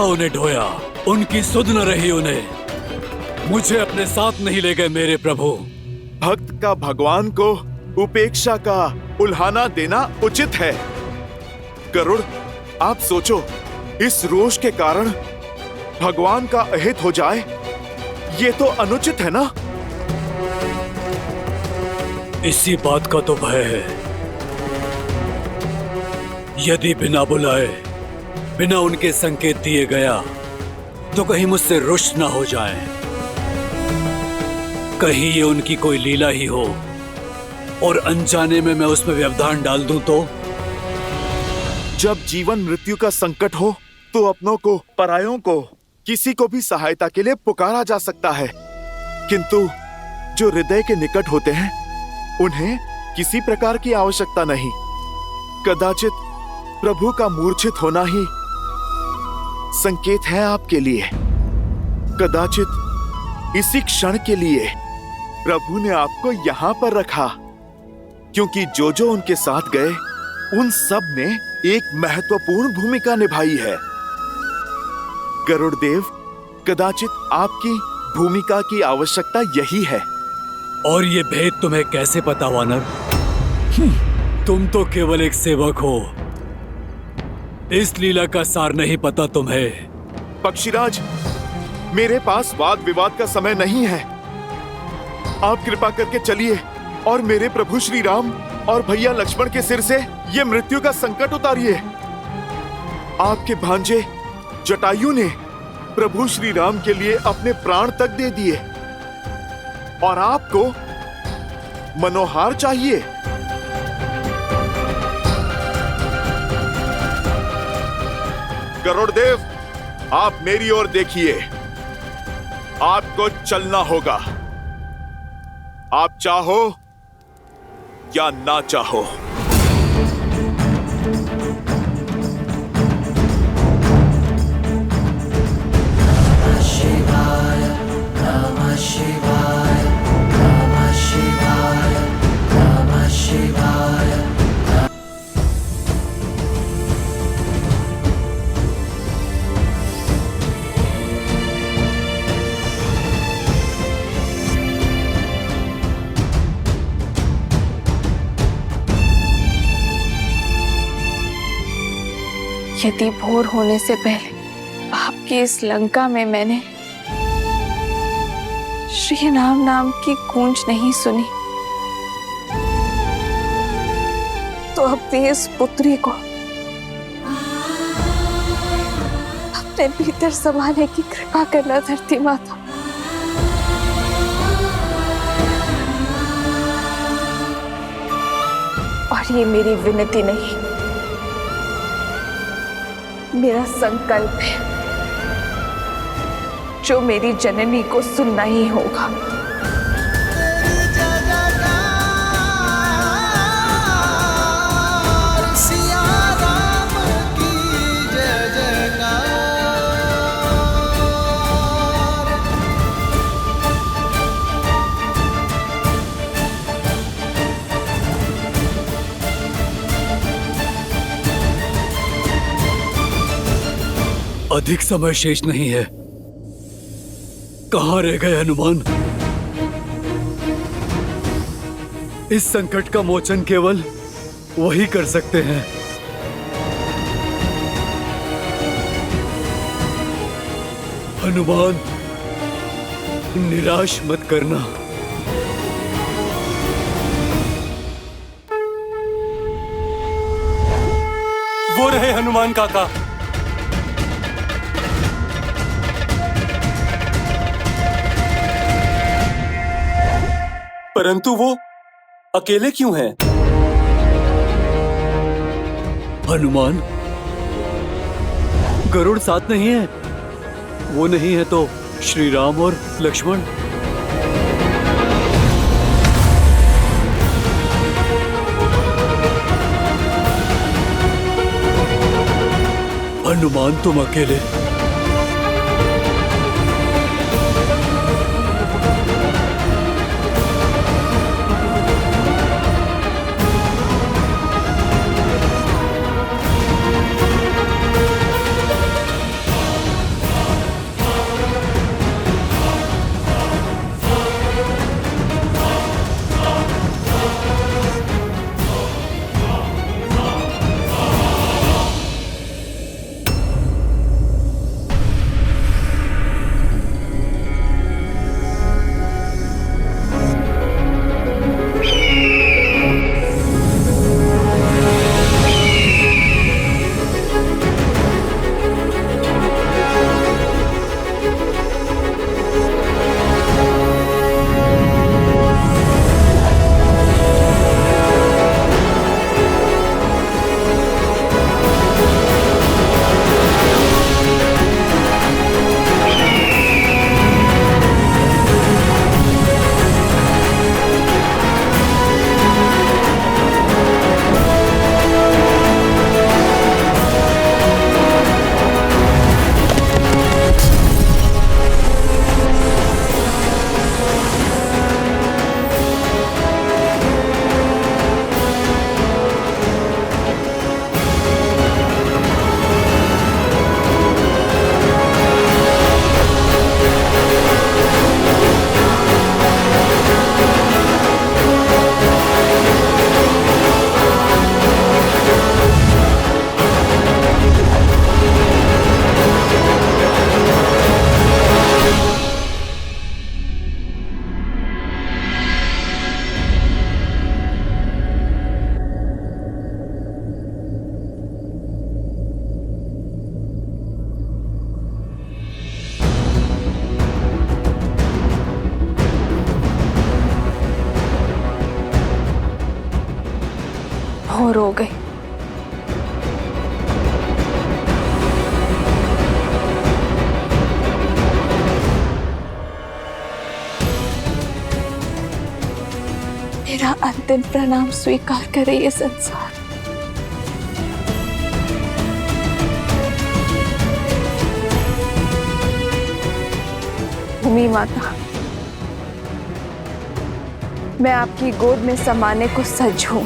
उन्हें ढोया, उनकी सुध न रही उन्हें। मुझे अपने साथ नहीं ले गए मेरे प्रभु। भक्त का भगवान को उपेक्षा का उल्हाना देना उचित है। गरुड़, आप सोचो, इस रोष के कारण भगवान का अहित हो जाए, ये तो अनुचित है ना? इसी बात का तो भय है। यदि बिना बुलाए, बिना उनके संकेत दिए गया तो कहीं मुझसे रुष्ट ना हो जाए। कहीं ये उनकी कोई लीला ही हो और अनजाने में मैं उसमें व्यवधान डाल दूं तो? जब जीवन मृत्यु का संकट हो तो अपनों को, परायों को, किसी को भी सहायता के लिए पुकारा जा सकता है, किंतु जो हृदय के निकट होते हैं उन्हें किसी प्रकार की आवश्यकता नहीं। कदाचित प्रभु का मूर्छित होना ही संकेत है आपके लिए। कदाचित इसी क्षण के लिए प्रभु ने आपको यहाँ पर रखा, क्योंकि जो जो उनके साथ गए उन सब ने एक महत्वपूर्ण भूमिका निभाई है। गरुड़ देव, कदाचित आपकी भूमिका की आवश्यकता यही है। और ये भेद तुम्हें कैसे पता वानर? तुम तो केवल एक सेवक हो। इस लीला का सार नहीं पता तुम्हें। पक्षीराज, मेरे पास वाद विवाद का समय नहीं है। आप कृपा करके चलिए और मेरे प्रभु श्री राम और भैया लक्ष्मण के सिर से ये मृत्यु का संकट उतारिए। आपके भांजे जटायु ने प्रभु श्री राम के लिए अपने प्राण तक दे दिए और आपको मनोहार चाहिए। गरुड़ देव, आप मेरी ओर देखिए। आपको चलना होगा, आप चाहो या ना चाहो। यदि भोर होने से पहले आपकी इस लंका में मैंने श्री राम नाम की गूंज नहीं सुनी, तो अपनी इस पुत्री को अपने भीतर समाने की कृपा करना धरती माता। और ये मेरी विनती नहीं, मेरा संकल्प है, जो मेरी जननी को सुनना ही होगा। अधिक समय शेष नहीं है। कहां रह गए हनुमान? इस संकट का मोचन केवल वही कर सकते हैं। हनुमान, निराश मत करना। वो रहे हनुमान काका। परंतु वो अकेले क्यों हैं? हनुमान, गरुड़ साथ नहीं है। वो नहीं है तो श्री राम और लक्ष्मण। हनुमान, तुम अकेले? कमजोर हो गई। मेरा अंतिम प्रणाम स्वीकार करे ये संसार। भूमि माता, मैं आपकी गोद में समाने को सज्ज हूं।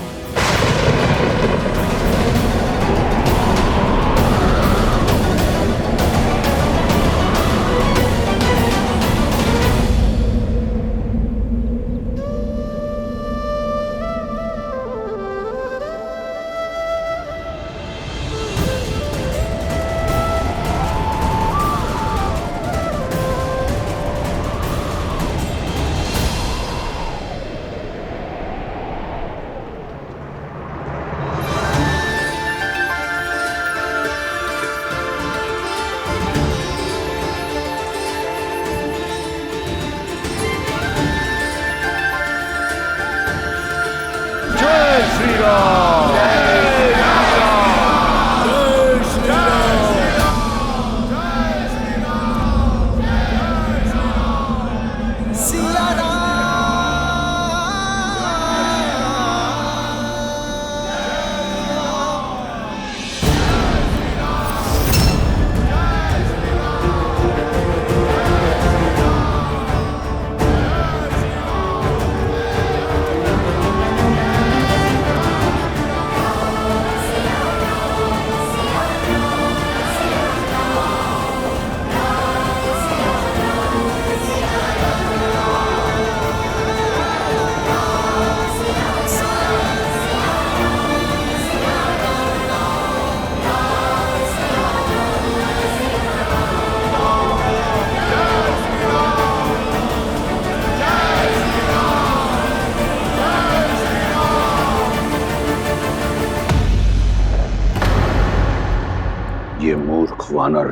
ये मूर्ख वानर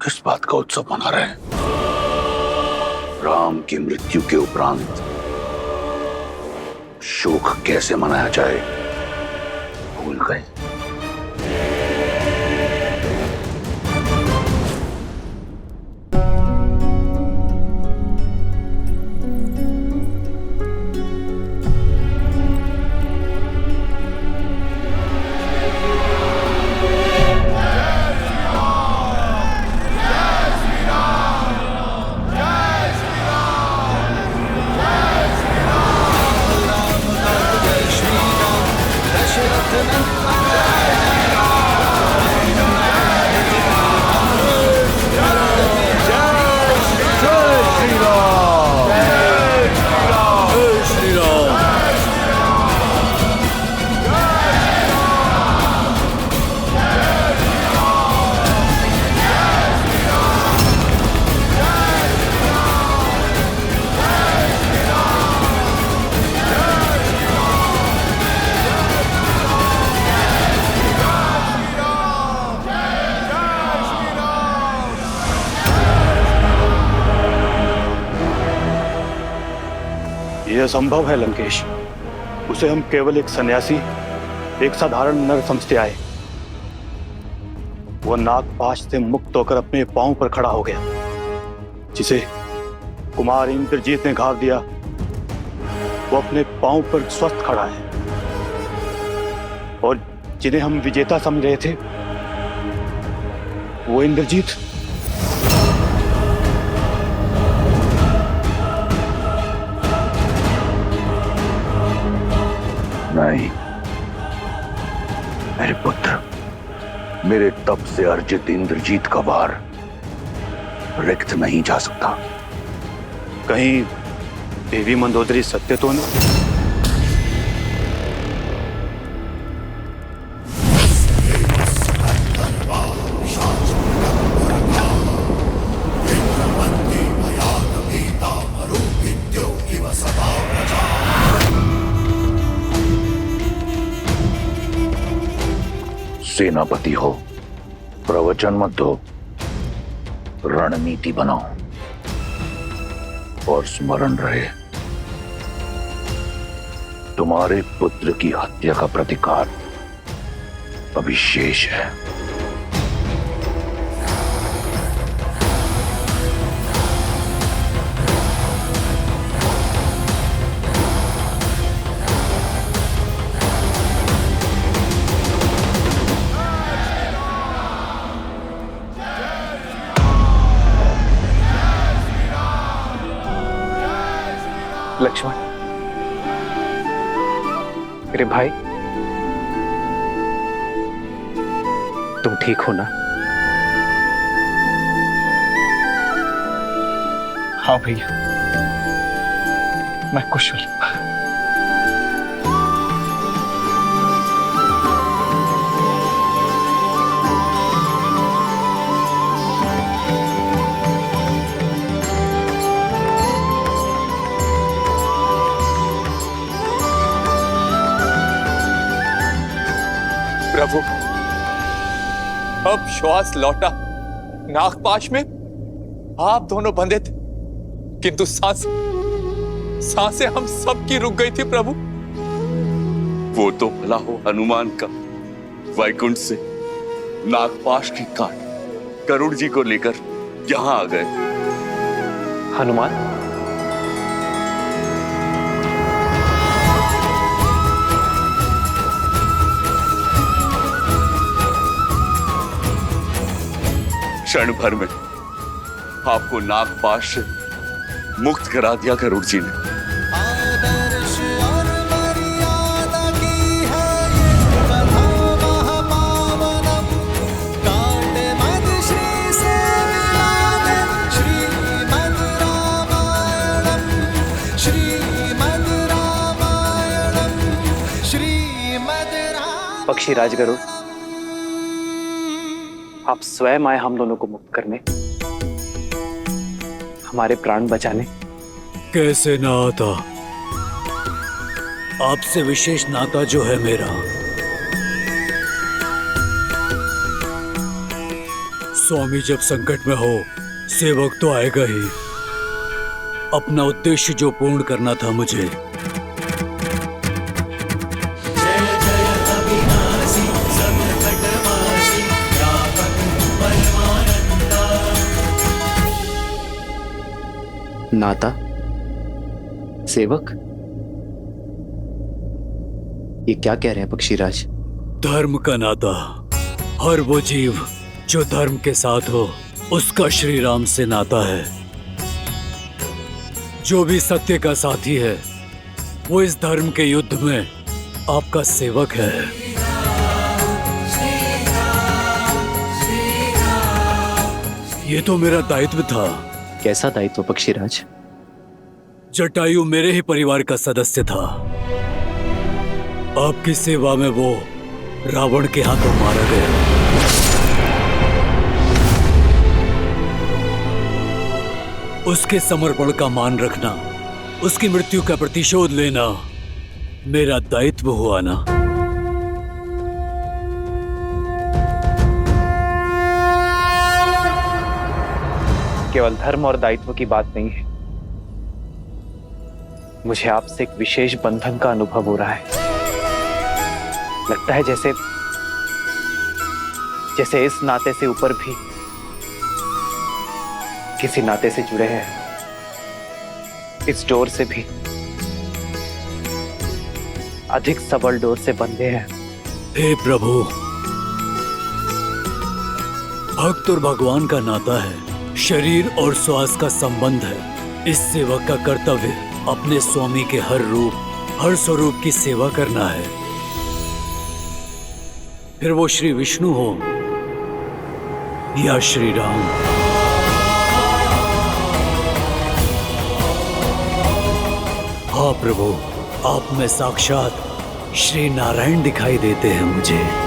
किस बात का उत्सव मना रहे हैं? राम की मृत्यु के उपरांत शोक कैसे मनाया जाए भूल गए। यह असंभव है लंकेश। उसे हम केवल एक सन्यासी, एक साधारण नर समझते आए। वह नागपाश से मुक्त होकर अपने पांव पर खड़ा हो गया। जिसे कुमार इंद्रजीत ने घाव दिया, वो अपने पांव पर स्वस्थ खड़ा है। और जिन्हें हम विजेता समझ रहे थे, वो इंद्रजीत नहीं मेरे पुत्र, मेरे तप से अर्जित इंद्रजीत का वार रिक्त नहीं जा सकता। कहीं देवी मंदोदरी सत्य तो नहीं? सेनापति हो, प्रवचन मत दो, रणनीति बनाओ। और स्मरण रहे, तुम्हारे पुत्र की हत्या का प्रतिकार अभी शेष है। लक्ष्मण, मेरे भाई, तुम ठीक हो ना? हाँ भैया, मैं कुशल। प्रभु, अब श्वास लौटा। नागपाश में आप दोनों बंधे थे, किंतु सांसें हम सबकी रुक गई थी प्रभु। वो तो भला हो हनुमान का वैकुंठ से नागपाश की काट गरुड़ जी को लेकर यहां आ गए। हनुमान, क्षण भर में आपको नागपाश से मुक्त करा दिया गरुड़ जी ने। आदर्श और मर्यादा की है ये कथा महापावनम। काटे मद श्री से मिलावे श्रीमद् रामायणम, श्रीमद् रामायणम, श्रीमद् रामायणम। पक्षी राजगरुड़, आप स्वयं आए हम दोनों को मुक्त करने, हमारे प्राण बचाने। कैसे ना आता? आपसे विशेष नाता जो है मेरा। स्वामी जब संकट में हो, सेवक तो आएगा ही। अपना उद्देश्य जो पूर्ण करना था मुझे, नाता, सेवक, ये क्या कह रहे हैं पक्षीराज? धर्म का नाता। हर वो जीव जो धर्म के साथ हो, उसका श्री राम से नाता है। जो भी सत्य का साथी है, वो इस धर्म के युद्ध में आपका सेवक है। ये तो मेरा दायित्व था। कैसा दायित्व पक्षीराज? जटायु मेरे ही परिवार का सदस्य था। आपकी सेवा में वो रावण के हाथों मारा गया। उसके समर्पण का मान रखना, उसकी मृत्यु का प्रतिशोध लेना मेरा दायित्व हुआ ना। केवल धर्म और दायित्व की बात नहीं है, मुझे आपसे एक विशेष बंधन का अनुभव हो रहा है। लगता है जैसे इस नाते से ऊपर भी किसी नाते से जुड़े हैं, इस डोर से भी अधिक सबल डोर से बंधे हैं। हे प्रभु, भक्त और भगवान का नाता है, शरीर और श्वास का संबंध है। इस सेवक का कर्तव्य अपने स्वामी के हर रूप, हर स्वरूप की सेवा करना है। फिर वो श्री विष्णु हो या श्री राम। हाँ प्रभु, आप में साक्षात श्री नारायण दिखाई देते हैं मुझे।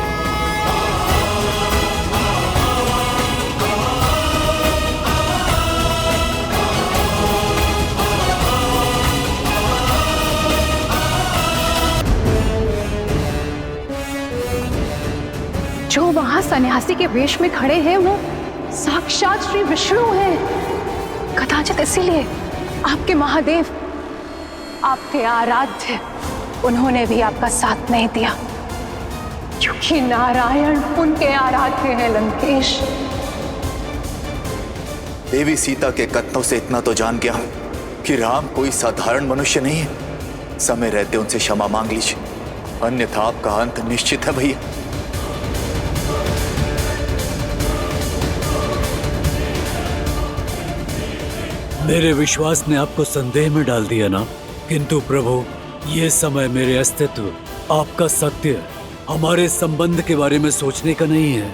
जो वहां सन्यासी के वेश में खड़े हैं, वो साक्षात श्री विष्णु हैं। कदाचित इसीलिए आपके महादेव, आपके आराध्य उन्होंने भी आपका साथ नहीं दिया, क्योंकि नारायण उनके आराध्य हैं लंकेश। देवी सीता के कथनों से इतना तो जान गया हूं कि राम कोई साधारण मनुष्य नहीं है। समय रहते उनसे क्षमा मांग लीजिए, अन्यथा आपका अंत निश्चित है भैया। मेरे विश्वास ने आपको संदेह में डाल दिया ना, किंतु प्रभु ये समय मेरे अस्तित्व, आपका सत्य, हमारे संबंध के बारे में सोचने का नहीं है।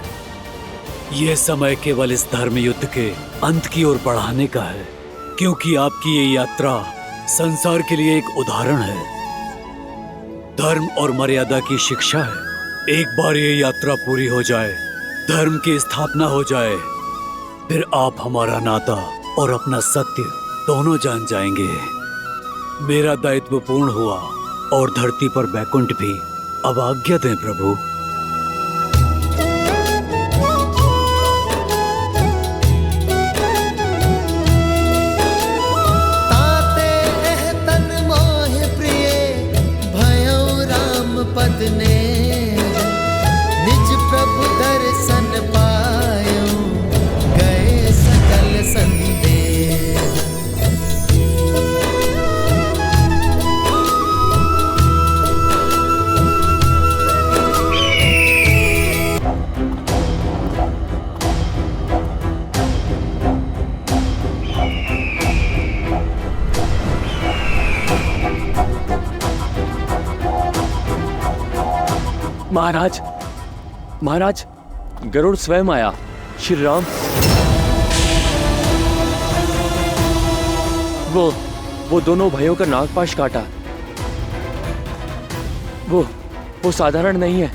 ये समय केवल इस धर्म युद्ध के अंत की ओर बढ़ाने का है, क्योंकि आपकी ये यात्रा संसार के लिए एक उदाहरण है, धर्म और मर्यादा की शिक्षा है। एक बार ये यात्रा पूरी हो जाए, धर्म की स्थापना हो जाए, फिर आप हमारा नाता और अपना सत्य दोनों जान जाएंगे। मेरा दायित्व पूर्ण हुआ और धरती पर बैकुंठ भी। अब आज्ञा दें प्रभु। ताते एह तन मोह प्रिय भयो राम पद ने, निज प्रभु दर्शन पायो गए सकल संदेह। महाराज, महाराज, गरुड़ स्वयं आया। श्री राम। वो दोनों भाइयों का नागपाश काटा। वो साधारण नहीं है।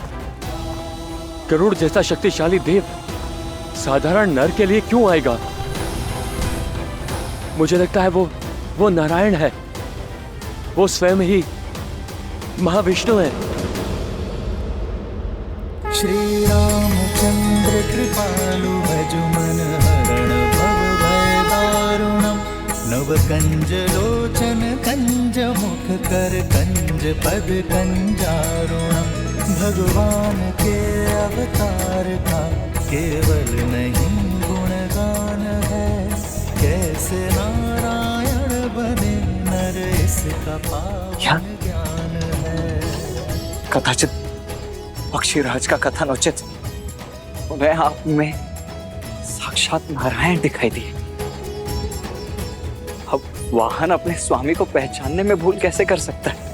गरुड़ जैसा शक्तिशाली देव साधारण नर के लिए क्यों आएगा? मुझे लगता है वो नारायण है। वो स्वयं ही महाविष्णु है। श्री रामचंद्र कृपालु भज मन हरण भव भय दारुणम, नव कंज लोचन कंज मुख कर कंज पद कंजारुणम। भगवान के अवतार का केवल नहीं गुणगान है, कैसे नारायण बने नर इसका पावन ज्ञान है। कदाचित पक्षीराज का कथन उचित, उन्हें आप में साक्षात नारायण दिखाई दिए। अब वाहन अपने स्वामी को पहचानने में भूल कैसे कर सकता है?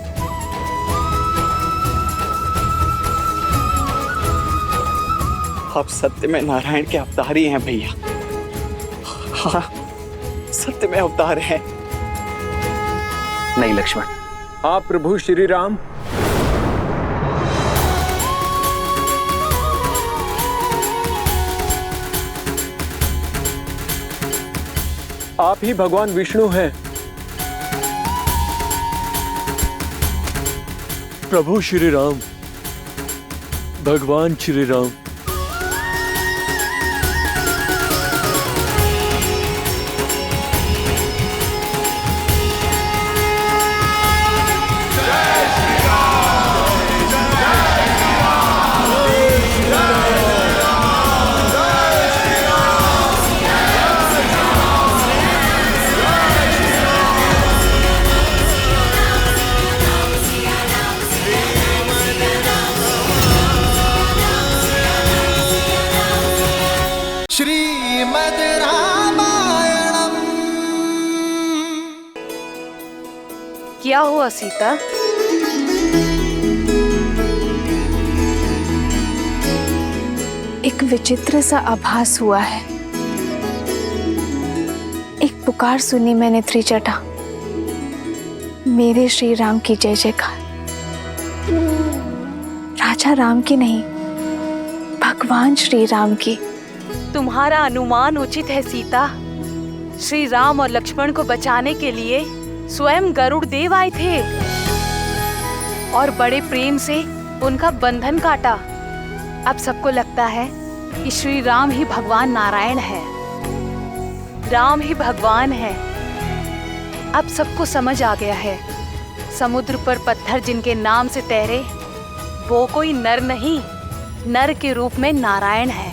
आप सत्य में नारायण के अवतार ही हैं भैया। हाँ, सत्य में अवतार हैं। नहीं लक्ष्मण, आप प्रभु श्री राम। आप ही भगवान विष्णु हैं। प्रभु श्री राम, भगवान श्री राम। श्रीमद् रामायणम। क्या हुआ सीता? एक विचित्र सा आभास हुआ है। एक पुकार सुनी मैंने त्रिजटा, मेरे श्री राम की जय जयकार। राजा राम की नहीं, भगवान श्री राम की। तुम्हारा अनुमान उचित है सीता। श्री राम और लक्ष्मण को बचाने के लिए स्वयं गरुड़ देव आए थे और बड़े प्रेम से उनका बंधन काटा। अब सबको लगता है कि श्री राम ही भगवान नारायण है, राम ही भगवान है। अब सबको समझ आ गया है, समुद्र पर पत्थर जिनके नाम से तैरे, वो कोई नर नहीं, नर के रूप में नारायण है।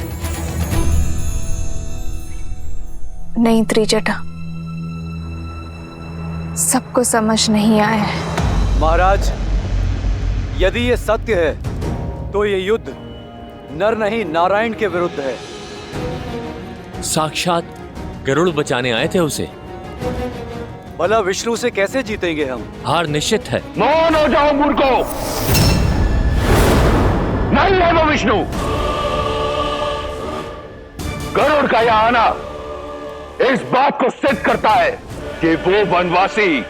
नहीं त्रिजटा, सबको समझ नहीं आया है। महाराज, यदि ये सत्य है तो ये युद्ध नर नहीं नारायण के विरुद्ध है। साक्षात गरुड़ बचाने आए थे उसे। भला विष्णु से कैसे जीतेंगे हम? हार निश्चित है। मौन हो जाओ मूर्खो, नहीं है वो विष्णु। गरुड़ का यह आना इस बात को सिद्ध करता है कि वो वनवासी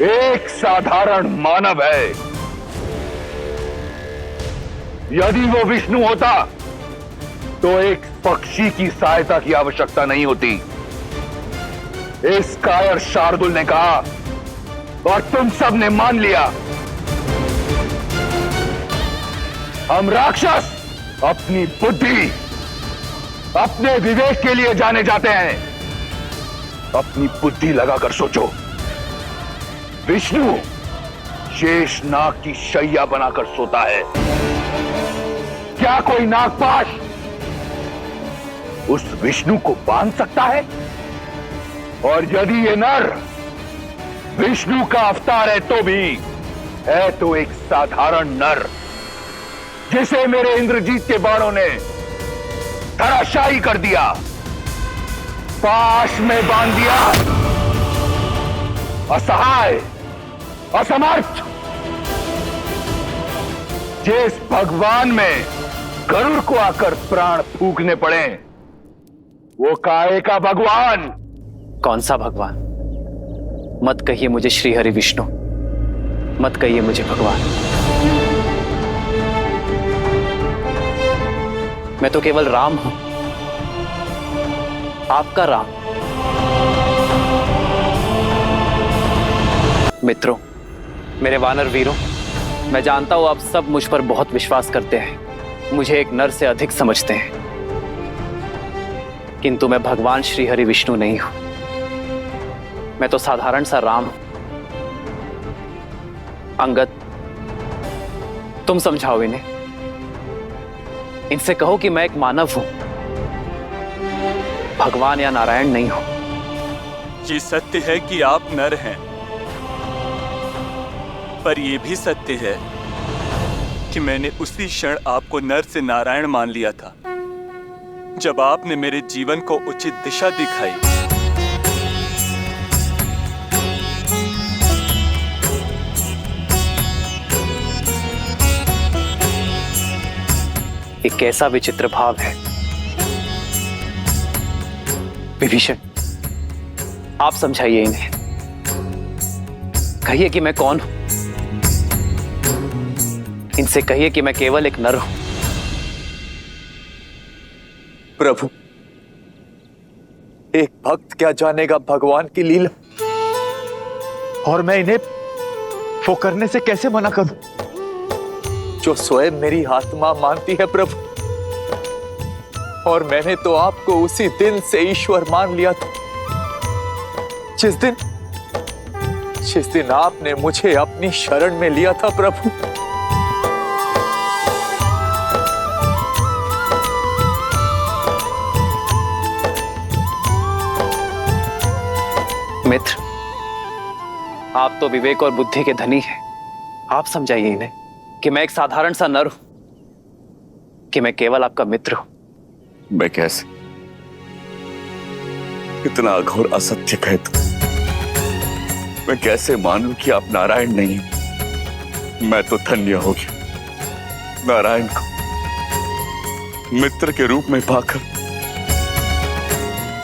एक साधारण मानव है। यदि वो विष्णु होता तो एक पक्षी की सहायता की आवश्यकता नहीं होती। इस कायर शार्दुल ने कहा और तुम सब ने मान लिया। हम राक्षस अपनी बुद्धि, अपने विवेक के लिए जाने जाते हैं। अपनी बुद्धि लगाकर सोचो, विष्णु शेष नाग की शैया बनाकर सोता है। क्या कोई नागपाश उस विष्णु को बांध सकता है? और यदि ये नर विष्णु का अवतार है तो भी है तो एक साधारण नर, जिसे मेरे इंद्रजीत के बाणों ने धराशायी कर दिया, पाश में बांध दिया। असहाय, असमर्थ। जिस भगवान में गरुड़ को आकर प्राण फूकने पड़े, वो काहे का भगवान? कौन सा भगवान? मत कहिए मुझे श्री हरि विष्णु, मत कहिए मुझे भगवान। मैं तो केवल राम हूं, आपका राम। मित्रों, मेरे वानर वीरों, मैं जानता हूं आप सब मुझ पर बहुत विश्वास करते हैं, मुझे एक नर से अधिक समझते हैं, किंतु मैं भगवान श्री हरि विष्णु नहीं हूं। मैं तो साधारण सा राम हूं। अंगद, तुम समझाओ इन्हें, इनसे कहो कि मैं एक मानव हूं, भगवान या नारायण नहीं हूं। ये सत्य है कि आप नर हैं, पर यह भी सत्य है कि मैंने उसी क्षण आपको नर से नारायण मान लिया था जब आपने मेरे जीवन को उचित दिशा दिखाई। एक कैसा विचित्र भाव है। विभीषण, आप समझाइए इन्हें, कहिए कि मैं कौन हूं। इनसे कहिए कि मैं केवल एक नर हूं। प्रभु, एक भक्त क्या जानेगा भगवान की लीला, और मैं इन्हें वो करने से कैसे मना करूं जो स्वयं मेरी आत्मा मानती है प्रभु। और मैंने तो आपको उसी दिन से ईश्वर मान लिया था जिस दिन आपने मुझे अपनी शरण में लिया था प्रभु। मित्र, आप तो विवेक और बुद्धि के धनी हैं। आप समझाइए इन्हें कि मैं एक साधारण सा नर हूं, कि मैं केवल आपका मित्र हूं। मैं कैसे इतना अघोर असत्य कहे तो मैं कैसे मानूं कि आप नारायण नहीं हो। मैं तो धन्य हो गया, नारायण को मित्र के रूप में पाकर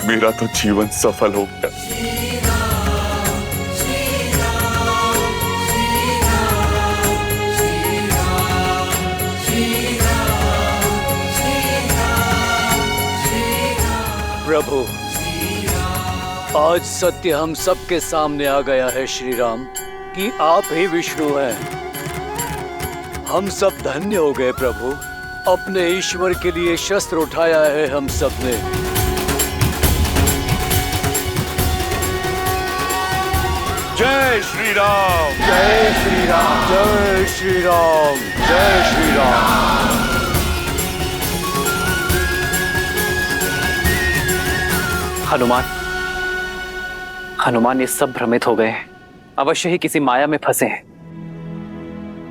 मेरा तो जीवन सफल हो गया। प्रभु, आज सत्य हम सबके सामने आ गया है श्री राम, कि आप ही विष्णु हैं। हम सब धन्य हो गए प्रभु, अपने ईश्वर के लिए शस्त्र उठाया है हम सब ने। जय श्री राम। जय श्री राम। जय श्री राम। जय श्री राम। हनुमान, हनुमान ये सब भ्रमित हो गए हैं, अवश्य ही किसी माया में फंसे हैं।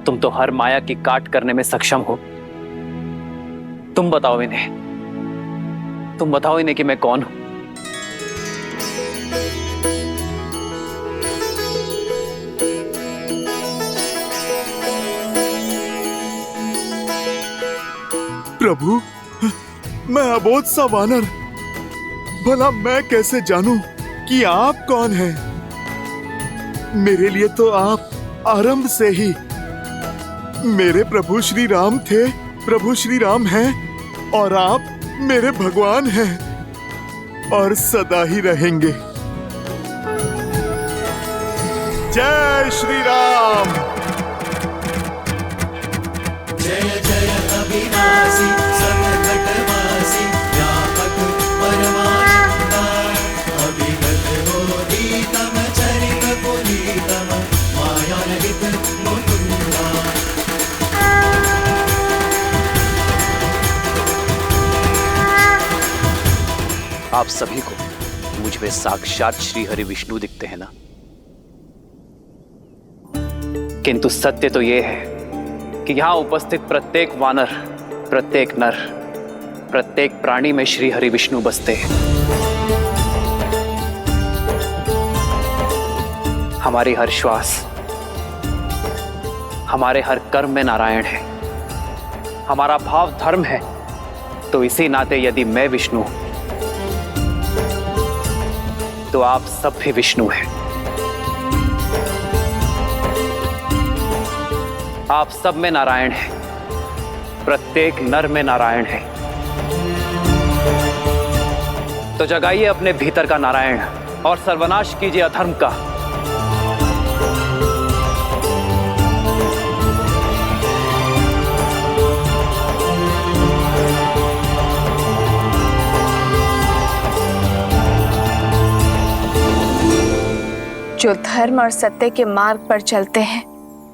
तुम तो हर माया की काट करने में सक्षम हो। तुम बताओ इन्हें कि मैं कौन हूं। प्रभु, मैं अबोध सा वानर, भला मैं कैसे जानूं कि आप कौन हैं? मेरे लिए तो आप आरंभ से ही मेरे प्रभु श्री राम थे, प्रभु श्री राम हैं, और आप मेरे भगवान हैं और सदा ही रहेंगे। जय श्री राम। जय जय अविनाशी सकलघटवासी व्यापक परमानंदाय अभिगत बोधितम चरित पुनीतम मायारहित मुकुंदा। आप सभी को मुझ में साक्षात श्री हरि विष्णु दिखते हैं ना, किंतु सत्य तो यह है कि यहां उपस्थित प्रत्येक वानर, प्रत्येक नर, प्रत्येक प्राणी में श्री हरि विष्णु बसते हैं। हमारी हर श्वास, हमारे हर कर्म में नारायण है। हमारा भाव धर्म है, तो इसी नाते यदि मैं विष्णु हूं तो आप सब भी विष्णु हैं। आप सब में नारायण है, प्रत्येक नर में नारायण है। तो जगाइए अपने भीतर का नारायण और सर्वनाश कीजिए अधर्म का। जो धर्म और सत्य के मार्ग पर चलते हैं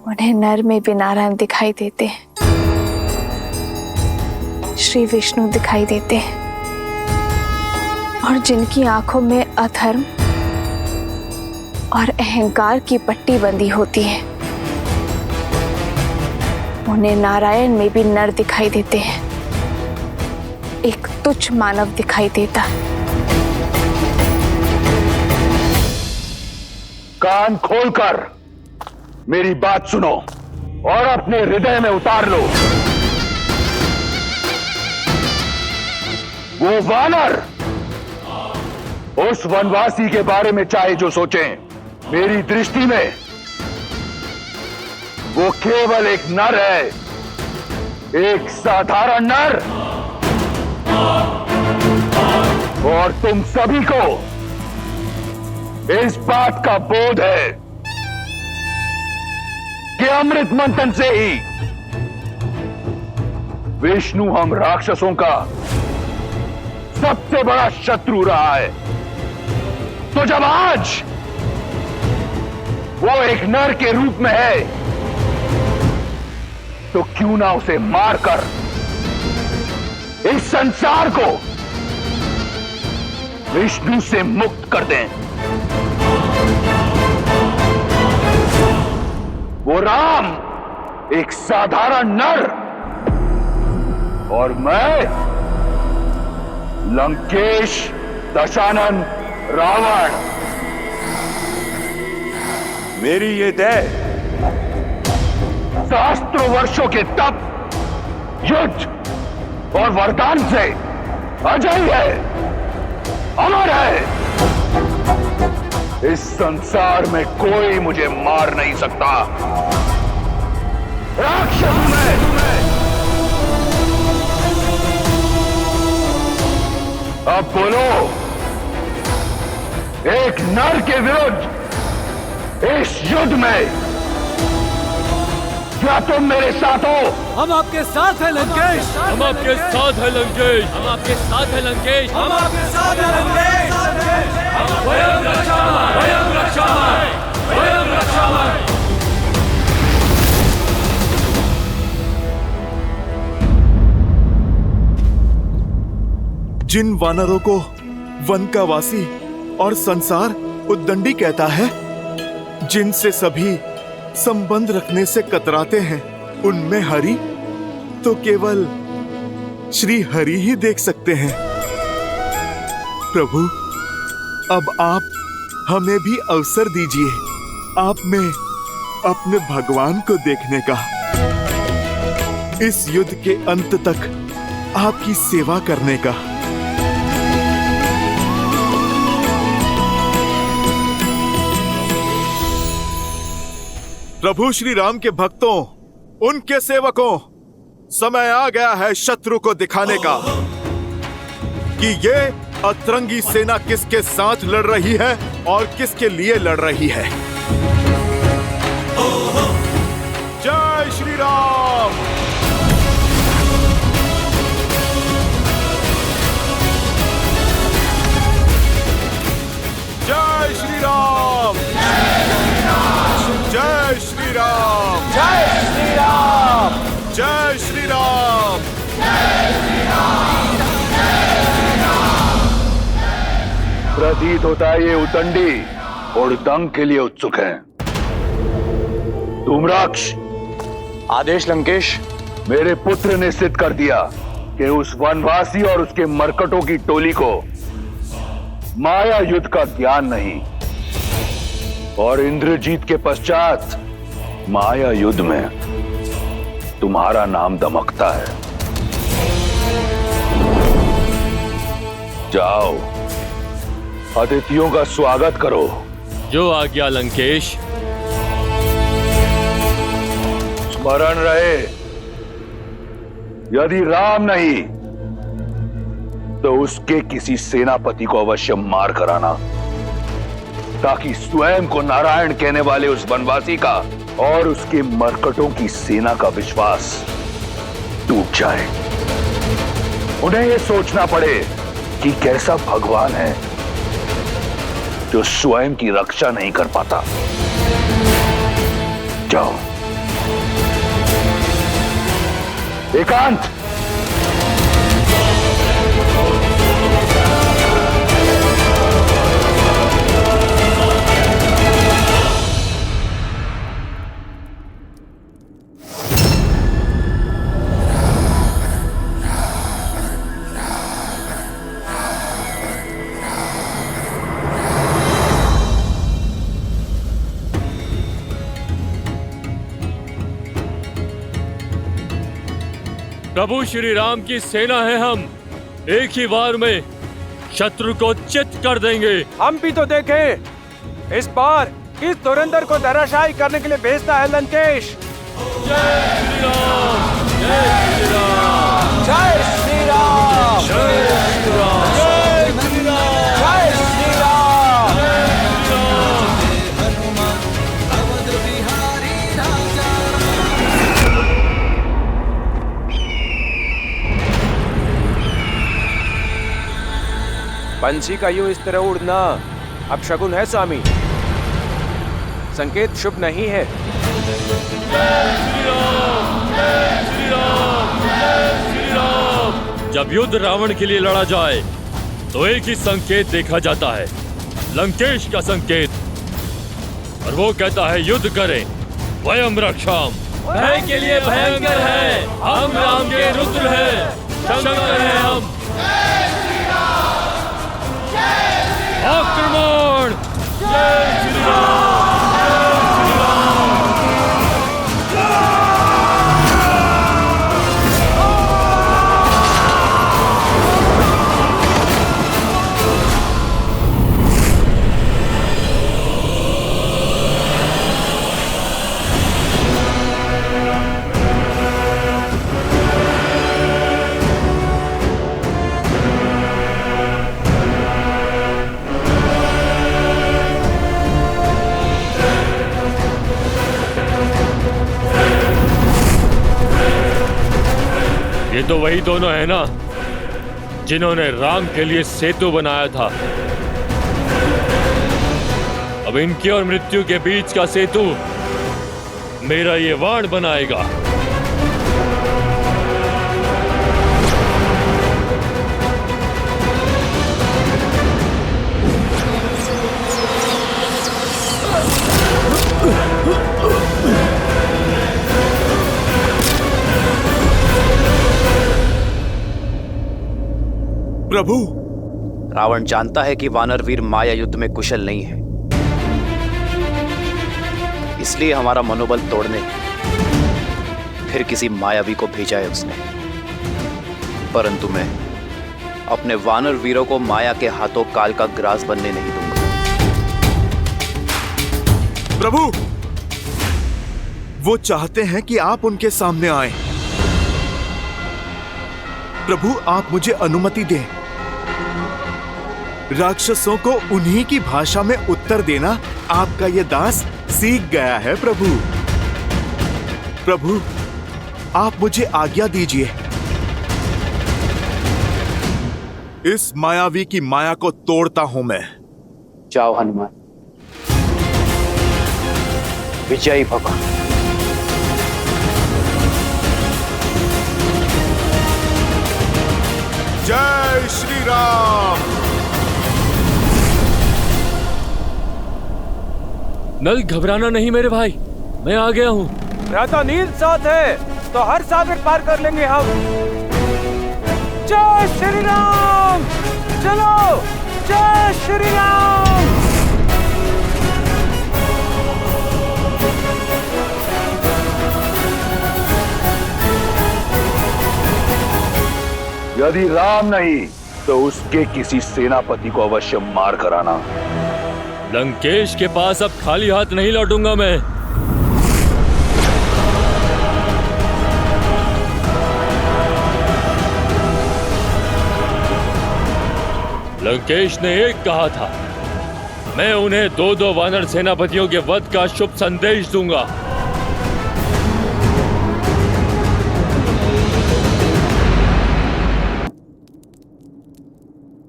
उन्हें नर में भी नारायण दिखाई देते हैं, श्री विष्णु दिखाई देते हैं। और जिनकी आंखों में अधर्म और अहंकार की पट्टी बंधी होती है उन्हें नारायण में भी नर दिखाई देते हैं, एक तुच्छ मानव दिखाई देता। कान खोलकर मेरी बात सुनो और अपने हृदय में उतार लो। वो वानर उस वनवासी के बारे में चाहे जो सोचें, मेरी दृष्टि में वो केवल एक नर है, एक साधारण नर। और तुम सभी को इस बात का बोध है कि अमृत मंथन से ही विष्णु हम राक्षसों का सबसे बड़ा शत्रु रहा है। तो जब आज वो एक नर के रूप में है तो क्यों ना उसे मारकर इस संसार को विष्णु से मुक्त कर दें। वो राम एक साधारण नर और मैं लंकेश दशानन रावण। मेरी ये देह सहस्त्रों वर्षों के तप, युद्ध और वरदान से अजय है, अमर है। इस संसार में कोई मुझे मार नहीं सकता। राक्षस में अब बोलो, एक नर के विरुद्ध इस युद्ध में क्या तुम मेरे साथ हो? हम आपके साथ हैं लंकेश। हम आपके साथ हैं लंकेश। हम आपके साथ हैं लंकेश। हम आपके साथ हैं लंकेश। स्वयं रक्षामः, स्वयं रक्षामः, स्वयं जिन वानरों को वन का वासी और संसार उद्दंडी कहता है, जिनसे सभी संबंध रखने से कतराते हैं, उनमें हरि तो केवल श्री हरि ही देख सकते हैं। प्रभु, अब आप हमें भी अवसर दीजिए आप में अपने भगवान को देखने का, इस युद्ध के अंत तक आपकी सेवा करने का। प्रभु श्री राम के भक्तों, उनके सेवकों, समय आ गया है शत्रु को दिखाने का कि ये अतरंगी सेना किसके साथ लड़ रही है और किसके लिए लड़ रही है। जय श्री राम। जय श्री राम। जय श्री राम। जय श्री राम। जय श्री राम। प्रतीत होता है ये उदंडी और दंग के लिए उत्सुक हैं। धूम्राक्ष, आदेश लंकेश। मेरे पुत्र ने सिद्ध कर दिया कि उस वनवासी और उसके मरकटों की टोली को माया युद्ध का ज्ञान नहीं, और इंद्रजीत के पश्चात माया युद्ध में तुम्हारा नाम दमकता है। जाओ, अतिथियों का स्वागत करो। जो आज्ञा लंकेश। स्मरण रहे, यदि राम नहीं तो उसके किसी सेनापति को अवश्य मार कराना, ताकि स्वयं को नारायण कहने वाले उस वनवासी का और उसके मरकटों की सेना का विश्वास टूट जाए। उन्हें यह सोचना पड़े कि कैसा भगवान है जो स्वयं की रक्षा नहीं कर पाता। जाओ। एकांत। प्रभु श्री राम की सेना है, हम एक ही बार में शत्रु को चित कर देंगे। हम भी तो देखें इस बार किस धुरंधर को धराशायी करने के लिए भेजता है लंकेश। जय श्री राम। जय श्री राम। जय श्री राम। जय श्री राम। जय श्री राम। जय श्री राम। पंछी का यूं इस तरह उड़ना अब शगुन है स्वामी, संकेत शुभ नहीं है। जय श्री राम। जय श्री राम। जय श्री राम। जब युद्ध रावण के लिए लड़ा जाए तो एक ही संकेत देखा जाता है, लंकेश का संकेत, और वो कहता है युद्ध करें, वयम रक्षाम। भय के लिए भयंकर है, हम राम के रुद्र हैं, शंकर हैं हम। आक्रमण। जय श्री राम। ये तो वही दोनों है ना जिन्होंने राम के लिए सेतु बनाया था। अब इनकी और मृत्यु के बीच का सेतु मेरा ये वाण बनाएगा। प्रभु, रावण जानता है कि वानर वीर माया युद्ध में कुशल नहीं है, इसलिए हमारा मनोबल तोड़ने फिर किसी मायावी को भेजा है उसने। परंतु मैं अपने वानर वीरों को माया के हाथों काल का ग्रास बनने नहीं दूंगा। प्रभु, वो चाहते हैं कि आप उनके सामने आए। प्रभु, आप मुझे अनुमति दें। राक्षसों को उन्हीं की भाषा में उत्तर देना आपका ये दास सीख गया है। प्रभु, प्रभु, आप मुझे आज्ञा दीजिए। इस मायावी की माया को तोड़ता हूं मैं। जाओ हनुमान, विजयी भव। जय श्री राम। नल, घबराना नहीं मेरे भाई, मैं आ गया हूँ। भ्राता नील साथ है तो हर सागर पार कर लेंगे हम। जय श्री राम। चलो, जय श्री राम। यदि राम नहीं तो उसके किसी सेनापति को अवश्य मार कर आना। लंकेश के पास अब खाली हाथ नहीं लौटूंगा मैं। लंकेश ने एक कहा था, मैं उन्हें 2-2 वानर सेनापतियों के वध का शुभ संदेश दूंगा।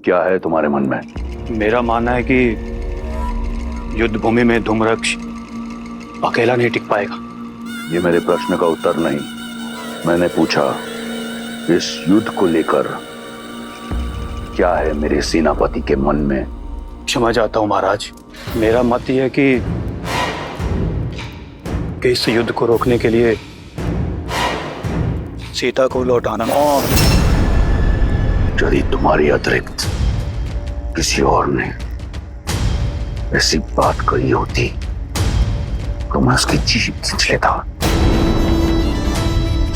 क्या है तुम्हारे मन में? मेरा मानना है कि युद्ध भूमि में धूम्रक्ष अकेला नहीं टिक पाएगा। ये मेरे प्रश्न का उत्तर नहीं। मैंने पूछा, इस युद्ध को लेकर क्या है मेरे सेनापति के मन में? क्षमा चाहता हूं महाराज, मेरा मत यह है कि इस युद्ध को रोकने के लिए सीता को लौटाना। यदि तुम्हारी अतिरिक्त किसी और ने ऐसी बात कही होती तो मैं उसकी जीभ खींच लेता।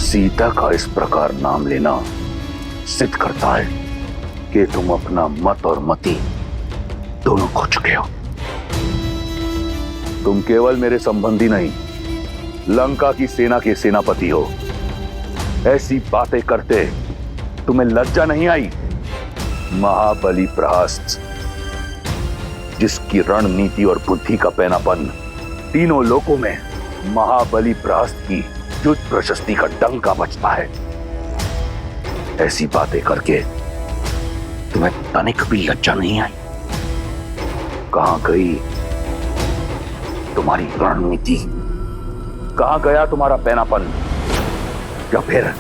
सीता का इस प्रकार नाम लेना सिद्ध करता है कि तुम अपना मत और मति दोनों खो चुके हो। तुम केवल मेरे संबंधी नहीं, लंका की सेना के सेनापति हो। ऐसी बातें करते तुम्हें लज्जा नहीं आई? महाबली प्रहस्त, जिसकी रणनीति और बुद्धि का पैनापन तीनों लोकों में महाबली प्रहस्त की युद्ध प्रशस्ति का डंका बजता है, ऐसी बातें करके तुम्हें तनिक भी लज्जा नहीं आई? कहां गई तुम्हारी रणनीति? कहां गया तुम्हारा पैनापन? या फिर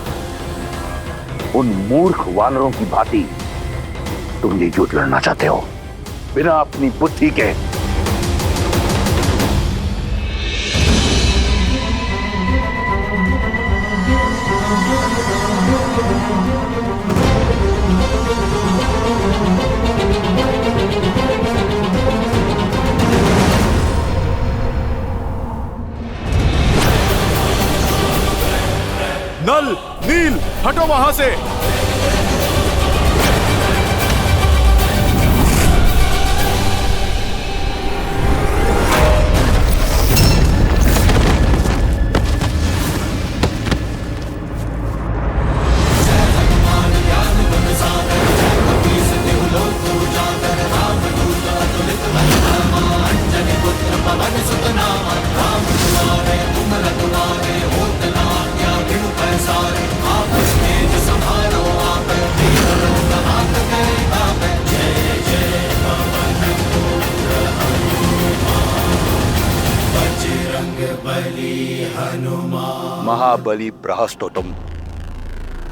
उन मूर्ख वानरों की भांति तुम ये युद्ध लड़ना चाहते हो बिना अपनी बुद्धि के? नल, नील, हटो वहां से। आप उसने जो संभाल महाबली बृहस्पति हो तुम,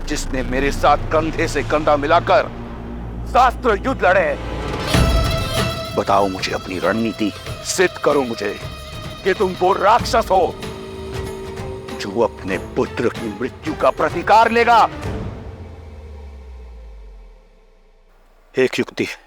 जिसने मेरे साथ कंधे से कंधा मिलाकर शास्त्र युद्ध लड़े। बताओ मुझे अपनी रणनीति, सिद्ध करो मुझे कि तुम वो राक्षस हो जो अपने पुत्र की मृत्यु का प्रतिकार लेगा। एक युक्ति है।